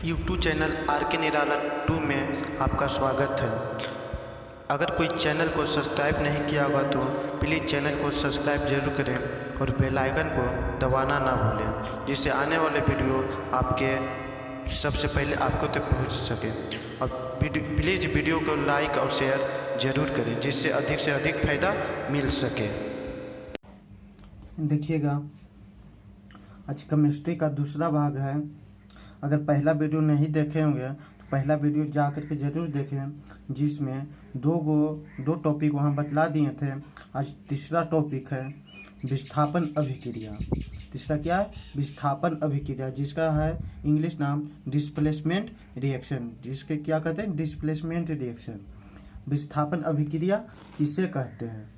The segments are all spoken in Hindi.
यूट्यूब चैनल आर के निराला 2 में आपका स्वागत है। अगर कोई चैनल को सब्सक्राइब नहीं किया होगा तो प्लीज़ चैनल को सब्सक्राइब जरूर करें और बेल आइकन को दबाना ना भूलें, जिससे आने वाले वीडियो आपके सबसे पहले आपको तक पहुंच सके। और प्लीज़ वीडियो को लाइक और शेयर ज़रूर करें, जिससे अधिक से अधिक फ़ायदा मिल सके। देखिएगा, आज केमिस्ट्री का दूसरा भाग है। अगर पहला वीडियो नहीं देखे होंगे तो पहला वीडियो जा कर के ज़रूर देखें, जिसमें दो टॉपिक वहाँ बतला दिए थे। आज तीसरा टॉपिक है विस्थापन अभिक्रिया। तीसरा क्या है? विस्थापन अभिक्रिया, जिसका है इंग्लिश नाम डिस्प्लेसमेंट रिएक्शन, जिसके क्या कहते हैं? Displacement reaction. विस्थापन अभिक्रिया किसे कहते हैं?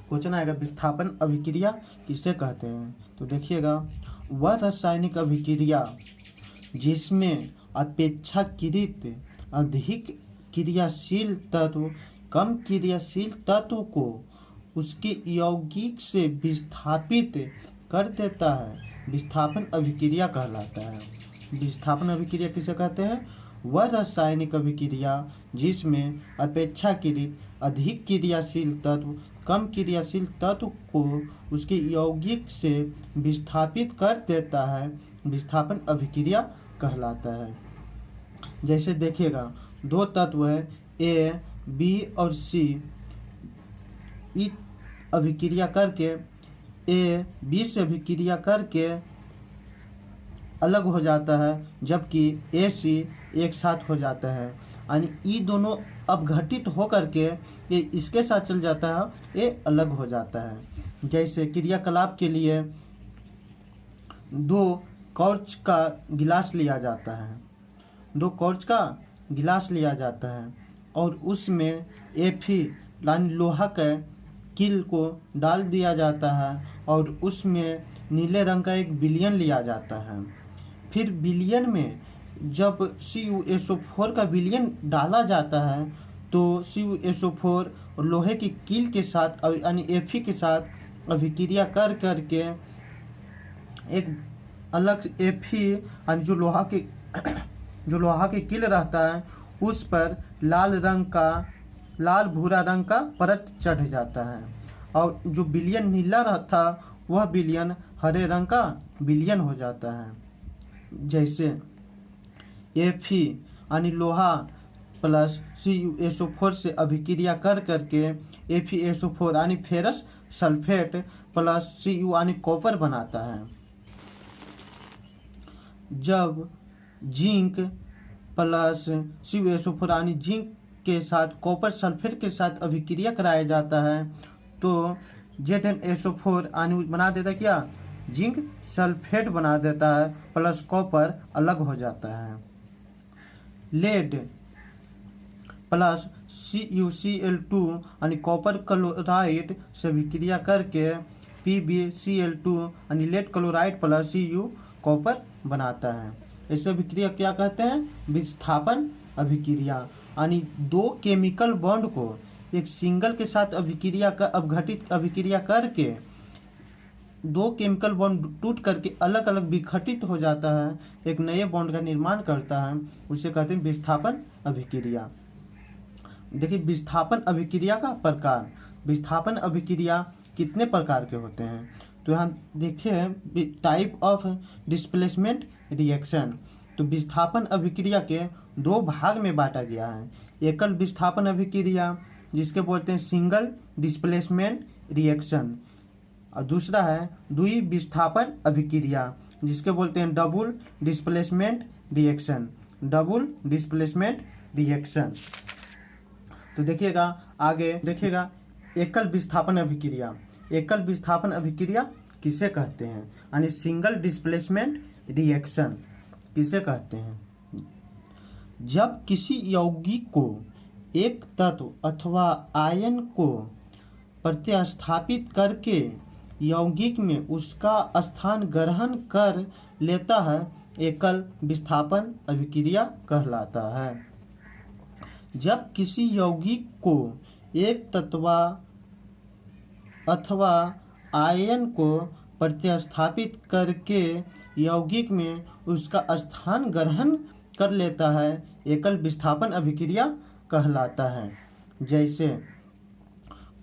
क्वेश्चन आएगा, विस्थापन अभिक्रिया किसे कहते हैं? तो देखिएगा, वह रासायनिक अभिक्रिया जिसमें अपेक्षाकृत अधिक क्रियाशील तत्व कम क्रियाशील तत्व को उसके यौगिक से विस्थापित कर देता है, विस्थापन अभिक्रिया कहलाता है। विस्थापन अभिक्रिया किसे कहते हैं? वह रासायनिक अभिक्रिया जिसमें अपेक्षाकृत अधिक क्रियाशील तत्व कम क्रियाशील तत्व को उसके यौगिक से विस्थापित कर देता है, विस्थापन अभिक्रिया कहलाता है। जैसे देखिएगा, दो तत्व है ए, बी और सी। ई अभिक्रिया करके ए बी से अभिक्रिया करके अलग हो जाता है, जबकि ए सी एक साथ हो जाता है। यानी ई दोनों अपघटित होकर के ये इसके साथ चल जाता है, ये अलग हो जाता है। जैसे क्रियाकलाप के लिए दो कॉर्च का गिलास लिया जाता है, दो कॉर्च का गिलास लिया जाता है और उसमें Fe यानी लोहा के कील को डाल दिया जाता है और उसमें नीले रंग का एक विलयन लिया जाता है। फिर विलयन में जब CuSO4 का विलयन डाला जाता है तो CuSO4 और लोहे की कील के साथ यानी Fe के साथ अभिक्रिया कर करके एक अलग Fe यानी जो लोहा के कील रहता है उस पर लाल भूरा रंग का परत चढ़ जाता है और जो विलयन नीला रहता वह विलयन हरे रंग का विलयन हो जाता है। जैसे Fe यानी लोहा प्लस CuSO4 से अभिक्रिया कर करके FeSO4 यानी फेरस सल्फेट प्लस Cu यानी कॉपर बनाता है। जब जिंक प्लस CuSO4 यानी जिंक के साथ कॉपर सल्फेट के साथ अभिक्रिया कराया जाता है तो ZnSO4 यानी बना देता क्या? जिंक सल्फेट बना देता है प्लस कॉपर अलग हो जाता है। लेड प्लस CuCl2 यानी कॉपर क्लोराइड से अभिक्रिया करके PbCl2 यानी lead chloride plus Cu copper बनाता है। इसे अभिक्रिया क्या कहते हैं? विस्थापन अभिक्रिया। यानी दो केमिकल बॉन्ड को एक सिंगल के साथ अपघटित अभिक्रिया करके दो केमिकल बॉन्ड टूट करके अलग अलग विघटित हो जाता है, एक नए बॉन्ड का निर्माण करता है, उसे कहते हैं विस्थापन अभिक्रिया। देखिए, विस्थापन अभिक्रिया का प्रकार। विस्थापन अभिक्रिया कितने प्रकार के होते हैं? तो यहाँ देखिए, टाइप ऑफ डिस्प्लेसमेंट रिएक्शन। तो विस्थापन अभिक्रिया के दो भाग में बांटा गया है। एकल विस्थापन अभिक्रिया जिसके बोलते हैं सिंगल डिस्प्लेसमेंट रिएक्शन, और दूसरा है द्वि विस्थापन अभिक्रिया जिसके बोलते हैं double displacement reaction. Double displacement reaction. तो देखिएगा, आगे देखिएगा, एकल विस्थापन अभिक्रिया। एकल विस्थापन अभिक्रिया किसे कहते हैं? यानी सिंगल डिस्प्लेसमेंट रिएक्शन किसे कहते हैं? जब किसी यौगिक को एक तत्व अथवा आयन को प्रतिस्थापित करके यौगिक में उसका स्थान ग्रहण कर लेता है, एकल विस्थापन अभिक्रिया कहलाता है। जब किसी यौगिक को एक तत्व अथवा आयन को प्रतिस्थापित करके यौगिक में उसका स्थान ग्रहण कर लेता है, एकल विस्थापन अभिक्रिया कहलाता है। जैसे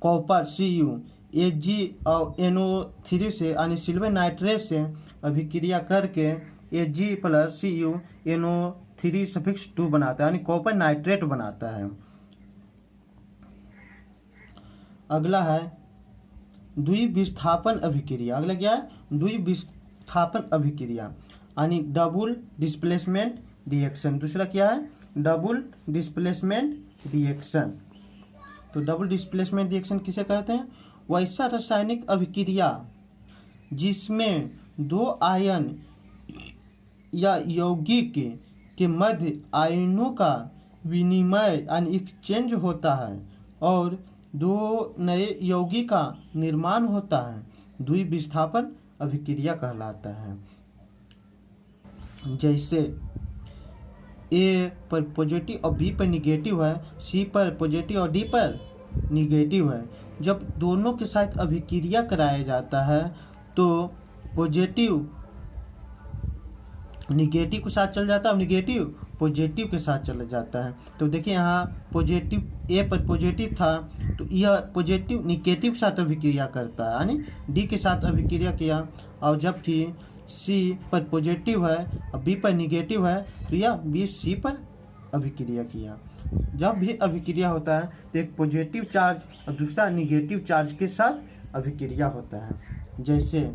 कॉपर Cu Ag और NO3 से यानी सिल्वर नाइट्रेट से अभिक्रिया करके Ag plus Cu NO3 suffix 2 बनाता है, यानी कॉपर नाइट्रेट बनाता है। अगला है द्विविस्थापन अभिक्रिया। अगला क्या है? द्विविस्थापन अभिक्रिया यानी डबल डिस्प्लेसमेंट रिएक्शन। दूसरा क्या है? Double displacement reaction. तो डबल डिस्प्लेसमेंट रिएक्शन किसे कहते हैं? वैसा रासायनिक अभिक्रिया जिसमें दो आयन या यौगिक के मध्य आयनों का विनिमय यानी एक्सचेंज होता है और दो नए यौगिक का निर्माण होता है, द्विविस्थापन अभिक्रिया कहलाता है। जैसे ए पर पॉजिटिव और बी पर निगेटिव है, सी पर पॉजिटिव और डी पर निगेटिव है। जब दोनों के साथ अभिक्रिया कराया जाता है तो पॉजिटिव निगेटिव के साथ चल जाता है और निगेटिव पॉजिटिव के साथ चला जाता है। तो देखिए यहाँ पॉजिटिव ए पर पॉजिटिव था तो यह पॉजिटिव निगेटिव के साथ अभिक्रिया करता है, यानी डी के साथ अभिक्रिया किया। और जबकि सी पर पॉजिटिव है और बी पर निगेटिव है तो यह बी सी पर अभिक्रिया किया। जब भी अभिक्रिया होता है तो एक पॉजिटिव चार्ज और दूसरा निगेटिव चार्ज के साथ अभिक्रिया होता है। जैसे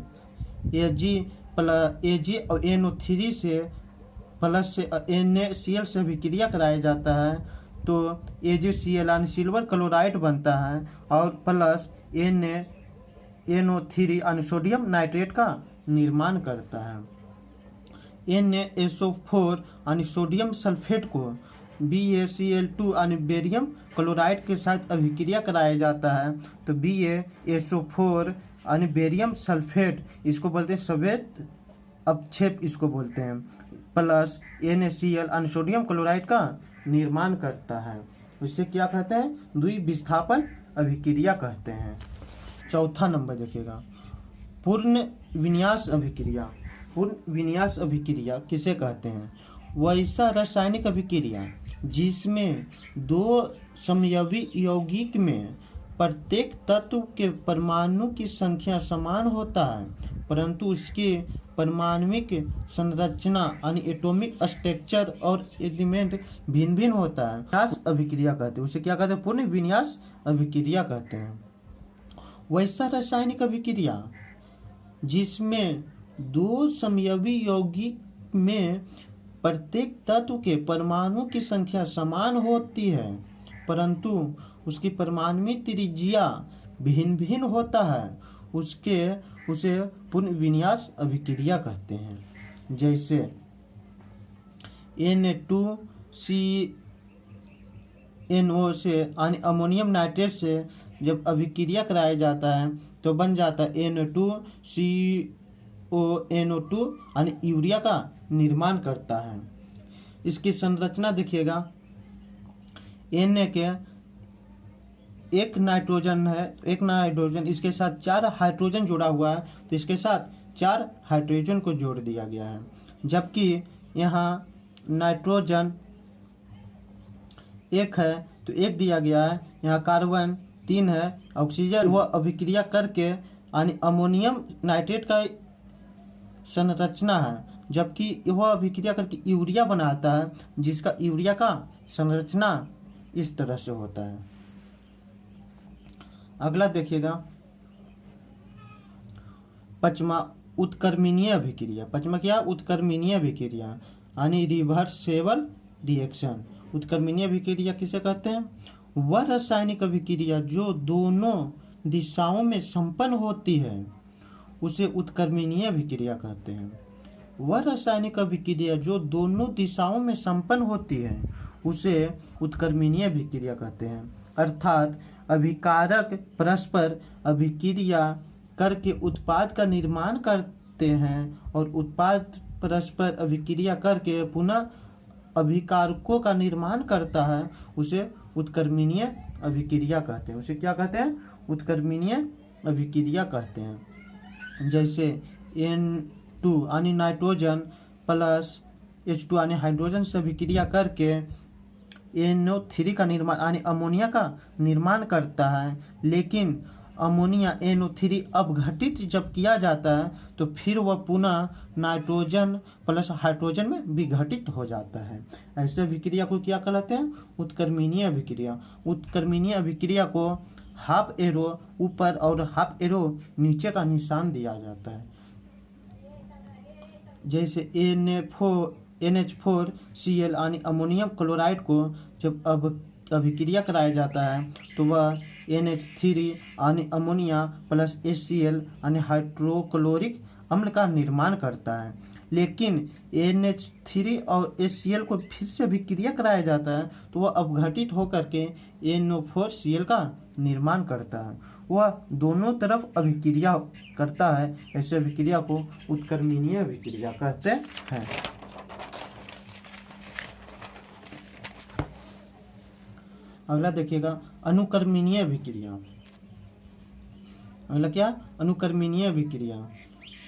Ag और NO3 से प्लस से NaCl से अभिक्रिया कराया जाता है तो AgCl यानी सिल्वर क्लोराइड बनता है और प्लस NaNO3 यानी सोडियम नाइट्रेट का निर्माण करता है। NaSO4 यानी सोडियम सल्फेट को BaCl2 यानी बेरियम क्लोराइड के साथ अभिक्रिया कराया जाता है तो BaSO4 यानी बेरियम सल्फेट, इसको बोलते हैं सफेद अपक्षेप इसको बोलते हैं, प्लस NaCl यानी सोडियम क्लोराइड का निर्माण करता है। इसे क्या कहते हैं? द्विविस्थापन अभिक्रिया कहते हैं। चौथा नंबर देखिएगा, पूर्ण विन्यास अभिक्रिया। पूर्ण विन्यास अभिक्रिया किसे कहते हैं? वैसा रासायनिक अभिक्रिया जिसमें दो समयवी यौगिक में प्रत्येक तत्व के परमाणु की संख्या समान होता है परंतु उसके परमाणुविक संरचना यानी एटॉमिक स्ट्रक्चर और एलिमेंट भिन्न भिन्न होता है। विन्यास अभिक्रिया कहते हैं, उसे क्या कहते हैं? पूर्ण विन्यास अभिक्रिया कहते हैं। वैसा रासायनिक अभिक्रिया जिसमें दो समयवी यौगिक में प्रत्येक तत्व के परमाणु की संख्या समान होती है परंतु उसकी परमाणुविक त्रिज्या भिन्न भिन्न होता है, उसे पूर्ण विन्यास अभिक्रिया कहते हैं। जैसे Na2CNO से यानी अमोनियम नाइट्रेट से जब अभिक्रिया कराया जाता है तो बन जाता है Na2CONO2 यानी यूरिया का निर्माण करता है। इसकी संरचना देखिएगा, Na के एक नाइट्रोजन है, एक नाइट्रोजन, इसके साथ 4 हाइड्रोजन जुड़ा हुआ है तो इसके साथ 4 हाइड्रोजन को जोड़ दिया गया है। जबकि यहाँ नाइट्रोजन 1 है तो 1 दिया गया है, यहाँ कार्बन 3 है, ऑक्सीजन वह अभिक्रिया करके यानी अमोनियम नाइट्रेट का संरचना है, जबकि वह अभिक्रिया करके यूरिया बनाता है जिसका यूरिया का संरचना इस तरह से होता है। अगला देखिएगा, पचमा उत्क्रमणीय अभिक्रिया। पचमा क्या? उत्क्रमणीय अभिक्रिया यानी रिवर्सेबल रिएक्शन। उत्क्रमणीय अभिक्रिया किसे कहते हैं? वह रासायनिक अभिक्रिया जो दोनों दिशाओं में संपन्न होती है उसे उत्क्रमणीय अभिक्रिया कहते हैं। वह रासायनिक अभिक्रिया जो दोनों दिशाओं में संपन्न होती है उसे उत्क्रमणीय अभिक्रिया कहते हैं। अर्थात अभिकारक परस्पर अभिक्रिया करके उत्पाद का निर्माण करते हैं और उत्पाद परस्पर अभिक्रिया करके पुनः अभिकारकों का निर्माण करता है, उसे उत्क्रमणीय अभिक्रिया कहते हैं। उसे क्या कहते हैं? उत्क्रमणीय अभिक्रिया कहते हैं। जैसे N2 आणि नाइट्रोजन प्लस H2 आणि हाइड्रोजन से अभिक्रिया करके NO3 का निर्माण आणि अमोनिया का निर्माण करता है। लेकिन अमोनिया NO3 अपघटित जब किया जाता है तो फिर वह पुनः नाइट्रोजन प्लस हाइड्रोजन में विघटित हो जाता है। ऐसे अभिक्रिया को क्या कहलाते हैं? उत्क्रमणीय अभिक्रिया। उत्क्रमणीय अभिक्रिया को हाफ एरो ऊपर और हाफ एरो नीचे का निशान दिया जाता है। जैसे NH4Cl आणि अमोनियम क्लोराइड को जब अभिक्रिया कराया जाता है तो वह NH3 आणि अमोनिया प्लस HCl आणि हाइड्रोक्लोरिक अम्ल का निर्माण करता है। लेकिन NH3 और HCl को फिर से अभिक्रिया कराया जाता है तो वह अपघटित होकर के NO4Cl का निर्माण करता है। वह दोनों तरफ अभिक्रिया करता है। ऐसे अभिक्रिया को उत्क्रमणीय अभिक्रिया कहते हैं। अगला देखिएगा अनुक्रमणीय अभिक्रिया। अगला क्या? अनुक्रमणीय अभिक्रिया।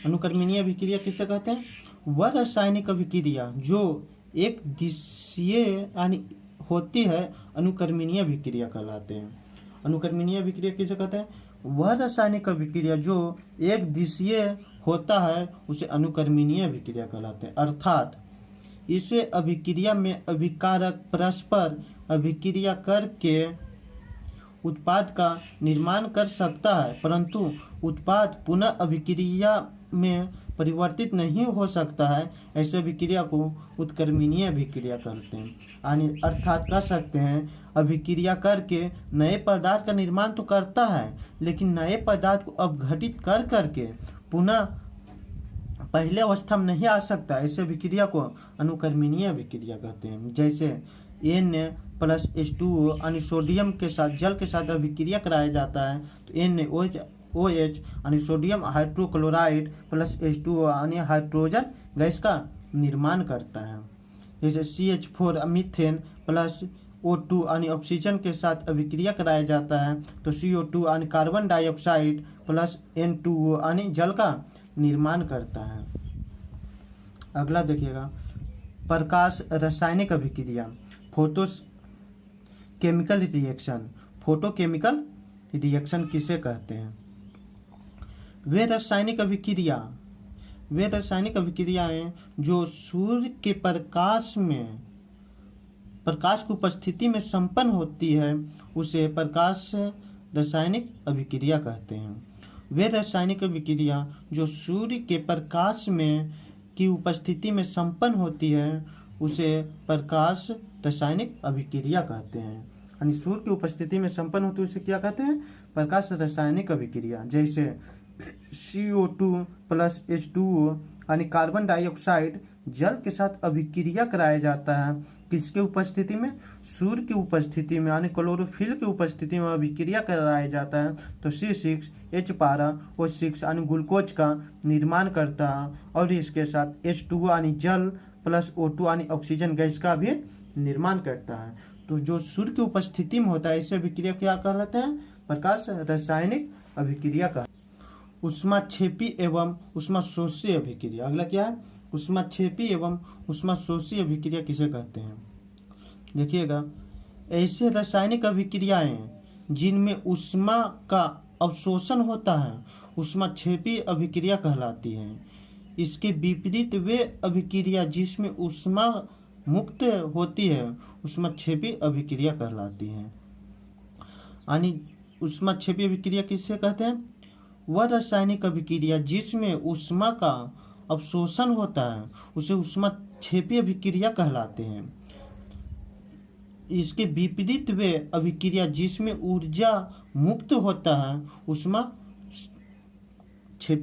अनुक्रमणीय अभिक्रिया किसे कहते हैं? वह रासायनिक अभिक्रिया जो एक दिशीय यानी होती है अनुक्रमणीय अभिक्रिया कहलाते हैं। अनुक्रमणीय अभिक्रिया किसे कहते हैं? वह रासायनिक अभिक्रिया जो एक दिशीय होता है उसे अनुक्रमणीय अभिक्रिया कहलाते हैं। अर्थात इसे अभिक्रिया में अभिकारक परस्पर अभिक्रिया करके उत्पाद का निर्माण कर सकता है, परंतु उत्पाद पुनः अभिक्रिया में परिवर्तित नहीं हो सकता है। ऐसे अभिक्रिया को उत्क्रमणीय अभिक्रिया कहते हैं। अर्थात कह सकते हैं अभिक्रिया करके नए पदार्थ का निर्माण तो करता है, लेकिन नए पदार्थ को अपघटित कर करके पुनः पहले अवस्था में नहीं आ सकता। ऐसे अभिक्रिया को अनुक्रमणीय अभिक्रिया कहते हैं। जैसे Na+H2O आणि सोडियम के साथ जल के साथ अभिक्रिया कराया जाता है तो NaOH आणि सोडियम हाइड्रोक्लोराइड प्लस H2O आणि हाइड्रोजन गैस का निर्माण करता है। जैसे CH4 मीथेन प्लस O2 आणि ऑक्सीजन के साथ अभिक्रिया कराया जाता है तो CO2 आणि कार्बन डाइऑक्साइड प्लस N2O आणि जल का निर्माण करता है। अगला देखिएगा प्रकाश रासायनिक अभिक्रिया। Photochemical reaction. फोटोकेमिकल रिएक्शन किसे कहते हैं? वे रासायनिक अभिक्रियाएं जो सूर्य के प्रकाश की उपस्थिति में संपन्न होती है उसे प्रकाश रासायनिक अभिक्रिया कहते हैं। वे रासायनिक अभिक्रिया जो सूर्य के प्रकाश की उपस्थिति में संपन्न होती है उसे प्रकाश रासायनिक अभिक्रिया कहते हैं। यानी सूर्य की उपस्थिति में संपन्न होती है उसे क्या कहते हैं? प्रकाश रासायनिक अभिक्रिया। जैसे CO2 प्लस H2O यानी कार्बन डाइऑक्साइड जल के साथ अभिक्रिया कराया जाता है। किसके उपस्थिति में? सूर्य की उपस्थिति में यानी क्लोरोफिल की उपस्थिति में अभिक्रिया कराया जाता है तो C6H12O6 यानी ग्लूकोज का निर्माण करता है और इसके साथ H2O यानी जल प्लस O2 यानी ऑक्सीजन गैस का भी निर्माण करता है। तो जो सूर्य की उपस्थिति में होता है इसे अभिक्रिया क्या कहलाते हैं? प्रकाश रासायनिक अभिक्रिया का। ऊष्माक्षेपी एवं ऊष्माशोषी अभिक्रिया। अगला क्या है? ऊष्माक्षेपी एवं ऊष्माशोषी अभिक्रिया किसे कहते हैं? देखिएगा ऐसे रासायनिक अभिक्रियाएं जिनमें ऊष्मा का अवशोषण होता है ऊष्माक्षेपी अभिक्रिया कहलाती है। इसके विपरीत वे अभिक्रिया जिसमें ऊष्मा मुक्त होती है ऊष्माक्षेपी अभिक्रिया कहलाती है। यानी ऊष्माक्षेपी अभिक्रिया किससे कहते हैं? वह रासायनिक अभिक्रिया जिसमें ऊष्मा का अवशोषण होता है उसे ऊष्माक्षेपी अभिक्रिया कहलाते हैं। इसके विपरीत वे अभिक्रिया जिसमें ऊर्जा मुक्त होता है ऊष्माक्षेपी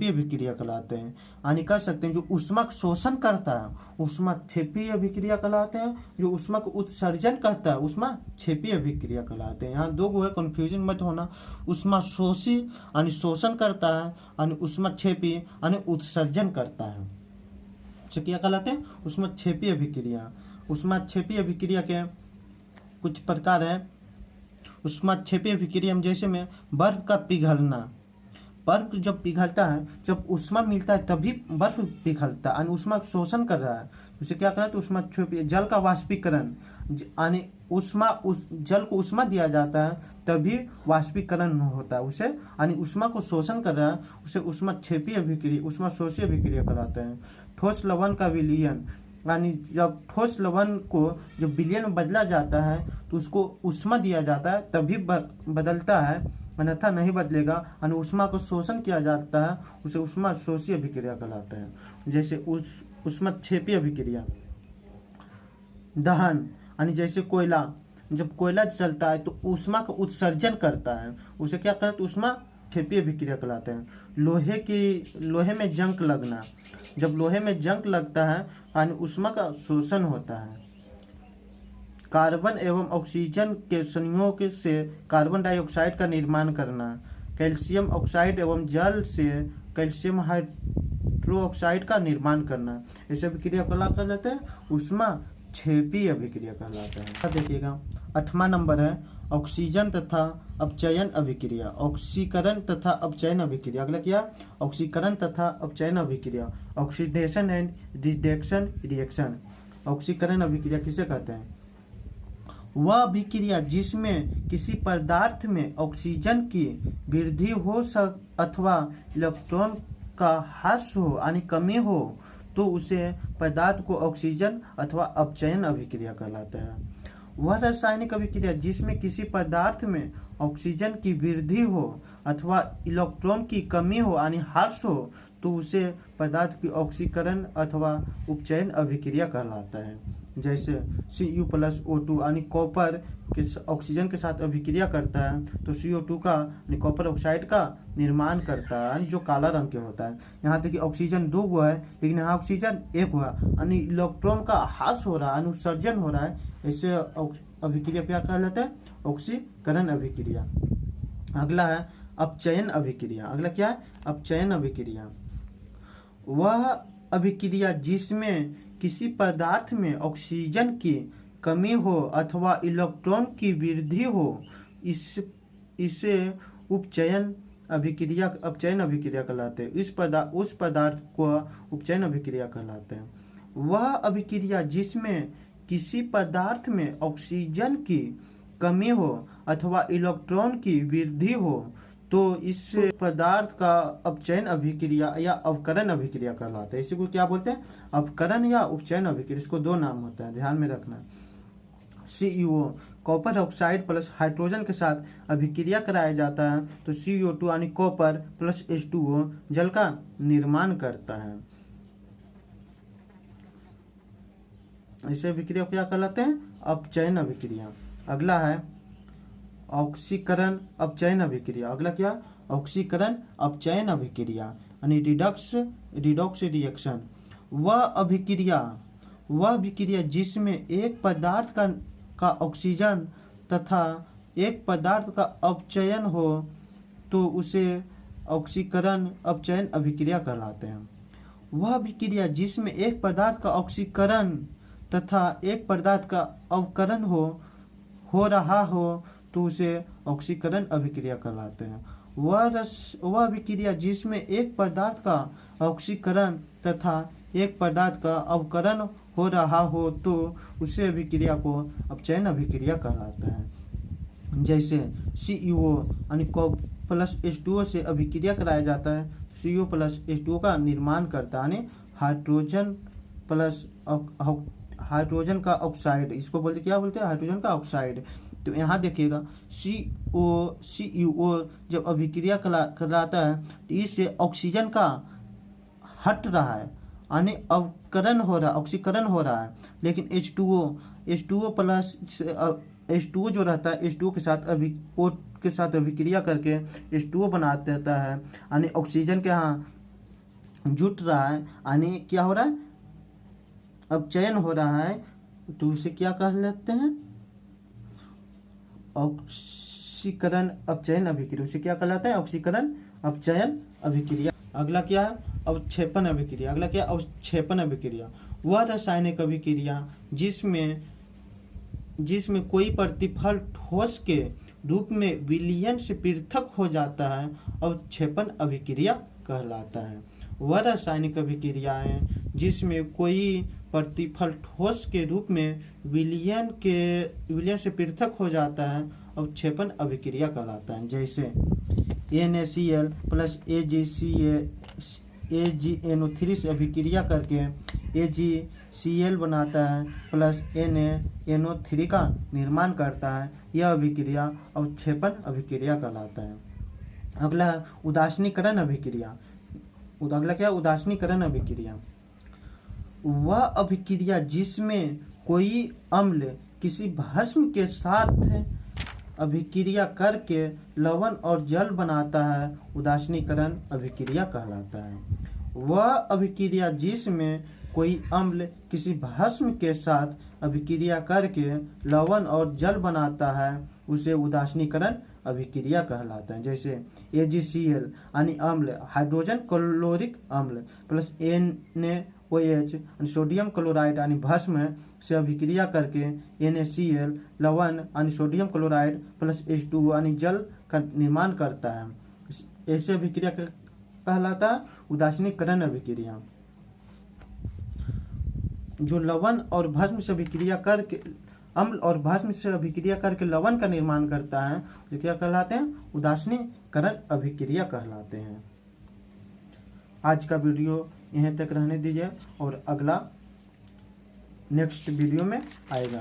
अभिक्रिया कहलाते हैं। यानी कह सकते हैं जो ऊष्मा का शोषण करता है ऊष्माक्षेपी अभिक्रिया कहलाते हैं, जो ऊष्मा को उत्सर्जन करता है ऊष्माक्षेपी अभिक्रिया कहलाते हैं। यहाँ दो गो है, कन्फ्यूजन मत होना। ऊष्माशोषी यानी शोषण करता है यानी ऊष्माक्षेपी यानी उत्सर्जन करता है। तो क्या कहलाते हैं? ऊष्माक्षेपी अभिक्रिया। ऊष्माक्षेपी अभिक्रिया के कुछ प्रकार है। ऊष्माक्षेपी अभिक्रिया में जैसे में बर्फ का पिघलना, बर्फ जब पिघलता है, जब ऊष्मा मिलता है तभी बर्फ पिघलता है, यानी ऊष्मा शोषण कर रहा है। उसे क्या कर रहा है, तो ऊष्मा जल का वाष्पीकरण, यानी ऊष्मा जल को ऊष्मा दिया जाता है तभी वाष्पीकरण होता है। उसे यानी ऊष्मा को शोषण कर रहा है, उसे ऊष्मा क्षेपीय अभिक्रिया, ऊष्मा शोषी अभिक्रिया कहलाते हैं। ठोस लवण का विलयन, यानी जब ठोस लवण को जब विलयन में बदला जाता है तो उसको ऊष्मा दिया जाता है तभी बदलता है, अन्यथा नहीं बदलेगा। यानी ऊष्मा को शोषण किया जाता है, उसे ऊष्मा शोषी अभिक्रिया कहलाते हैं। जैसे ऊष्मा क्षेपीय अभिक्रिया, दहन, यानी जैसे कोयला, जब कोयला जलता है तो ऊष्मा का उत्सर्जन करता है, उसे क्या कहते हैं, ऊष्मा क्षेपीय अभिक्रिया कहलाते हैं। लोहे में जंग लगना, जब लोहे में जंग लगता है यानी ऊष्मा का शोषण होता है। कार्बन एवं ऑक्सीजन के संयोग से कार्बन डाइऑक्साइड का निर्माण करना, कैल्शियम ऑक्साइड एवं जल से कैल्शियम हाइड्रोक्साइड का निर्माण करना, ऐसे अभिक्रिया कहलाते हैं ऊष्मा क्षेपीय अभिक्रिया कहलाता है। देखिएगा 8वां नंबर है ऑक्सीजन तथा अपचयन अभिक्रिया, ऑक्सीकरण तथा अपचयन अभिक्रिया। अगला क्या, ऑक्सीकरण तथा अपचयन अभिक्रिया, ऑक्सीडेशन एंड रिडक्शन रिएक्शन। ऑक्सीकरण अभिक्रिया किसे कहते हैं, वह अभिक्रिया जिसमें किसी पदार्थ में ऑक्सीजन की वृद्धि हो अथवा इलेक्ट्रॉन का ह्रास हो यानी कमी हो तो उसे पदार्थ को ऑक्सीजन अथवा अपचयन अभिक्रिया कहलाता है। वह रासायनिक अभिक्रिया जिसमें किसी पदार्थ में ऑक्सीजन की वृद्धि हो अथवा इलेक्ट्रॉन की कमी हो यानी ह्रास हो तो उसे पदार्थ की ऑक्सीकरण अथवा उपचयन अभिक्रिया कहलाता है। जैसे Cu+O2 यानी कॉपर के ऑक्सीजन के साथ अभिक्रिया करता है तो CO2 का यानी कॉपर ऑक्साइड का निर्माण करता है जो काला रंग के होता है। यहाँ तक कि ऑक्सीजन 2 गो है लेकिन यहाँ ऑक्सीजन 1 हुआ यानी इलेक्ट्रॉन का ह्रास हो रहा है, अनुसर्जन हो रहा है, ऐसे अभिक्रिया क्या कहलाता है, ऑक्सीकरण अभिक्रिया। अगला है अपचयन अभिक्रिया। अगला क्या है, अपचयन अभिक्रिया, वह अभिक्रिया जिसमें किसी पदार्थ में ऑक्सीजन की कमी हो अथवा इलेक्ट्रॉन की वृद्धि हो इसे अपचयन अभिक्रिया कहलाते हैं। उस पदार्थ को उपचयन अभिक्रिया कहलाते हैं। वह अभिक्रिया जिसमें किसी पदार्थ में ऑक्सीजन की कमी हो अथवा इलेक्ट्रॉन की वृद्धि हो तो इस पदार्थ का अपचयन अभिक्रिया या अवकरण अभिक्रिया कहलाता है। इसी को क्या बोलते हैं, अवकरण या उपचयन अभिक्रिया। इसको 2 नाम होता है, ध्यान में रखना। CO copper oxide plus hydrogen के साथ अभिक्रिया कराया जाता है तो CO2 यानी कॉपर प्लस H2O जल का निर्माण करता है। ऐसे अभिक्रिया क्या कहलाते हैं, अपचयन अभिक्रिया। अगला है ऑक्सीकरण अपचयन अभिक्रिया। अगला क्या, ऑक्सीकरण अपचयन अभिक्रिया यानी रिडॉक्स रिएक्शन। वह अभिक्रिया जिसमें एक पदार्थ का ऑक्सीजन तथा एक पदार्थ का अपचयन हो तो उसे ऑक्सीकरण अपचयन अभिक्रिया कहलाते हैं। वह अभिक्रिया जिसमें एक पदार्थ का ऑक्सीकरण तथा एक पदार्थ का अवकरण हो रहा हो तो उसे ऑक्सीकरण अभिक्रिया कहलाते हैं। वह अभिक्रिया जिसमें एक पदार्थ का ऑक्सीकरण तथा एक पदार्थ का अवकरण हो रहा हो तो उसे अभिक्रिया को अपचयन अभिक्रिया कहलाता है। जैसे CO यानी प्लस H2O से अभिक्रिया कराया जाता है, CO प्लस H2O का निर्माण करता है, हाइड्रोजन प्लस हाइड्रोजन का ऑक्साइड, इसको बोलते क्या बोलते हैं, हाइड्रोजन का ऑक्साइड। तो यहाँ देखिएगा CuO जब अभिक्रिया कराता है तो इससे ऑक्सीजन का हट रहा है यानी अवकरण हो रहा है, ऑक्सीकरण हो रहा है। लेकिन H2O प्लस H2O जो रहता है H2O के साथ अभिक्रिया करके H2O बना देता है यानी ऑक्सीजन के यहाँ जुट रहा है यानी क्या हो रहा है, अपचयन हो रहा है। तो उसे क्या कह लेते हैं, ऑक्सीकरण अपचयन अभिक्रिया। उसे क्या कहलाता है, ऑक्सीकरण अपचयन अभिक्रिया। अगला क्या है, अवक्षेपण अभिक्रिया। अगला क्या, अवक्षेपण अभिक्रिया। वह रासायनिक अभिक्रिया जिसमें कोई प्रतिफल ठोस के रूप में विलयन से पृथक हो जाता है अवक्षेपण अभिक्रिया कहलाता है। वह रासायनिक अभिक्रियाएं जिसमें कोई प्रतिफल ठोस के रूप में विलयन से पृथक हो जाता है अवक्षेपण अभिक्रिया कहलाता है। जैसे NaCl प्लस AgNO3 से अभिक्रिया करके AgCl बनाता है प्लस NaNO3 का निर्माण करता है। यह अभिक्रिया अवक्षेपण अभिक्रिया कहलाता है। अगला उदासीनीकरण अभिक्रिया। अगला क्या? उदासीनीकरण अभिक्रिया। वह अभिक्रिया जिसमें कोई अम्ल किसी भस्म के साथ अभिक्रिया करके लवण और जल बनाता है उदासीनीकरण अभिक्रिया कहलाता है। वह अभिक्रिया जिसमें कोई अम्ल किसी भस्म के साथ अभिक्रिया करके लवण और जल बनाता है उसे उदासीनीकरण अभिक्रिया कहलाता है। जैसे AgCl यानी अम्ल हाइड्रोजन क्लोरिक अम्ल प्लस NaOH सोडियम क्लोराइड यानी भस्म से अभिक्रिया करके NaCl लवण यानी सोडियम क्लोराइड प्लस H2O यानी जल का निर्माण करता है। ऐसे अभिक्रिया कहलाता है उदासीनीकरण अभिक्रिया। जो लवण और भस्म से अभिक्रिया करके अम्ल और भस्म से अभिक्रिया करके लवण का निर्माण करता है जो क्या कहलाते हैं? उदासीनीकरण अभिक्रिया कहलाते हैं। आज का वीडियो यहीं तक रहने दीजिए और अगला नेक्स्ट वीडियो में आएगा।